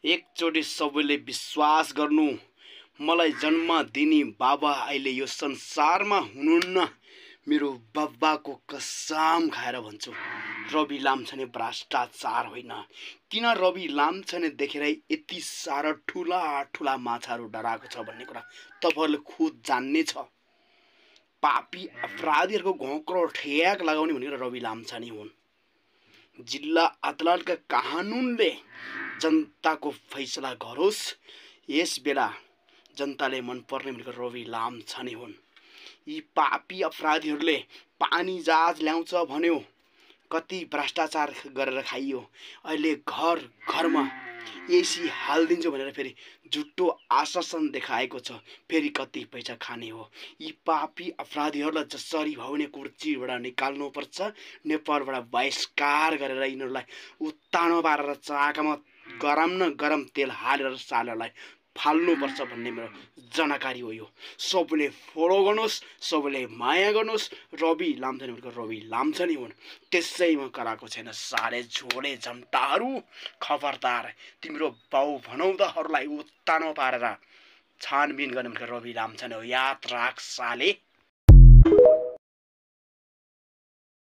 एकचोटि सबैले विश्वास गर्नु, मलाई जन्म दिने बाबा अहिले यो संसारमा हुनुहुन्न। मेरो बाबाको कसम खाएर भन्छु, रवि लामछाने भ्रष्टाचार होइन। किन रवि लामछाने देखेरै यति सारा ठुला ठुला माछाहरू डराएको छ भन्ने कुरा तपाईहरुले खुद जान्ने छ। पापी अपराधीहरूको घोक्रो ठ्याक लगाउने भनेको रवि लामछाने हुन्। जिल्ला अदालतका कानुनले जनताको फैसला गरोस्। यस बेला जनताले मन पर्ने भनेको रवि लामछाने हुन्। यी पापी अपराधीहरूले पानी जहाज ल्याउँछ भन्यो, कति भ्रष्टाचार गरेर खाइयो। अहिले घर घरमा एसी हालिदिन्छु भनेर फेरि झुट्टो आश्वासन देखाएको छ, फेरि कति पैसा खाने हो। यी पापी अपराधीहरूलाई जसरी भए पनि कुर्चीबाट निकाल्नुपर्छ। नेपालबाट बहिष्कार गरेर यिनीहरूलाई उत्तानो पारेर चाकामा गरम न गरम तेल हालेर साललाई फाल्नुपर्छ भन्ने मेरो जानकारी हो। यो सबैले फलो गर्नुहोस्, सबैले माया गर्नुहोस्। रवि लामछाने भनेको रवि लामछाने हुन्, त्यसैमा कराएको छैन। सारे झोले झम्टाहरू, खबरदार तिम्रो बाउ भनौदाहरूलाई उत्तानो पारेर छानबिन गर्ने भनेको रवि लामछाने हो। याद राख साले।